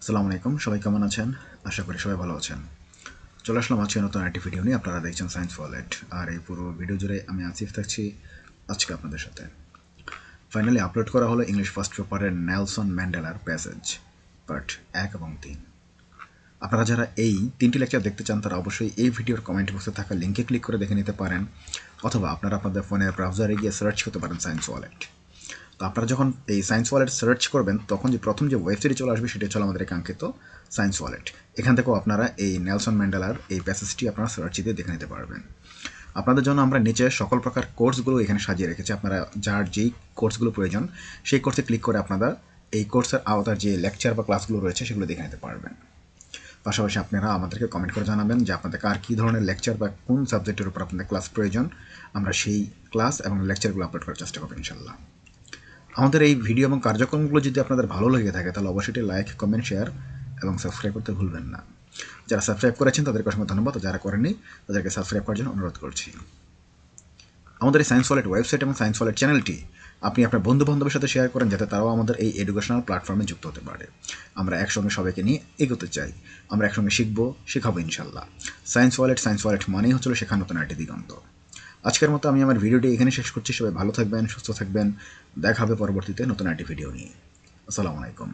আসসালামু আলাইকুম, সবাই কেমন আছেন? আশা করি সবাই ভালো আছেন। চলে আসলাম আজকে নতুন একটি ভিডিও নিয়ে। আপনারা দেখছেন সায়েন্স ওয়ালেট, আর এই পুরো ভিডিও জুড়ে আমি আসিফ থাকছি আজকে আপনাদের সাথে। ফাইনালি আপলোড করা হলো ইংলিশ ফার্স্ট পেপারের নেলসন ম্যান্ডেলার প্যাসেজ পার্ট 1 এবং 3। আপনারা যারা এই 3টি লেকচার দেখতে চান তারা অবশ্যই এই ভিডিওর কমেন্ট বক্সে থাকা লিঙ্কে ক্লিক করে দেখে নিতে পারেন, অথবা আপনারা আপনাদের ফোনের ব্রাউজারে গিয়ে সার্চ করতে পারেন সায়েন্স ওয়ালেট। তো আপনারা যখন এই সায়েন্স ওয়ালেট সার্চ করবেন তখন যে প্রথম যে ওয়েবসাইটে চলে আসবে সেটা হচ্ছে আমাদের কাঙ্ক্ষিত সায়েন্স ওয়ালেট। এখান থেকেও আপনারা এই নেলসন ম্যান্ডেলার এই প্যাসেজটি আপনারা সার্চ দিয়ে দেখে নিতে পারবেন। আপনাদের জন্য আমরা নিচে সকল প্রকার কোর্সগুলো এখানে সাজিয়ে রেখেছি। আপনারা যার যেই কোর্সগুলো প্রয়োজন সেই কোর্সে ক্লিক করে আপনারা এই কোর্সের আওতার যে লেকচার বা ক্লাসগুলো রয়েছে সেগুলো দেখে নিতে পারবেন। পাশাপাশি আপনারা আমাদেরকে কমেন্ট করে জানাবেন যে আপনাদের আর কী ধরনের লেকচার বা কোন সাবজেক্টের উপর আপনাদের ক্লাস প্রয়োজন। আমরা সেই ক্লাস এবং লেকচারগুলো আপলোড করার চেষ্টা করব ইনশাল্লাহ। আমাদের এই ভিডিও এবং কার্যক্রমগুলো যদি আপনাদের ভালো লেগে থাকে তাহলে অবশ্যই লাইক, কমেন্ট, শেয়ার এবং সাবস্ক্রাইব করতে ভুলবেন না। যারা সাবস্ক্রাইব করেছেন তাদেরকে অসংখ্য ধন্যবাদ, যারা করেননি তাদেরকে সাবস্ক্রাইব করার জন্য অনুরোধ করছি। আমাদের এই সায়েন্স ওয়ালেট ওয়েবসাইট এবং সায়েন্স ওয়ালেট চ্যানেলটি আপনি আপনার বন্ধু বান্ধবের সাথে শেয়ার করেন যাতে তারাও আমাদের এই এডুকেশনাল প্ল্যাটফর্মে যুক্ত হতে পারে। আমরা একসঙ্গে সবাইকে নিয়ে এগোতে চাই। আমরা একসঙ্গে শিখবো, শেখাবো ইনশাল্লাহ। সায়েন্স ওয়ালেট মানেই হচ্ছিল শেখা নতুন একটি দিগন্ত। আজকের মতো আমি আমার ভিডিওটি এখানে শেষ করছি। সবাই ভালো থাকবেন, সুস্থ থাকবেন। দেখা হবে পরবর্তীতে নতুন একটি ভিডিও নিয়ে। আসসালামু আলাইকুম।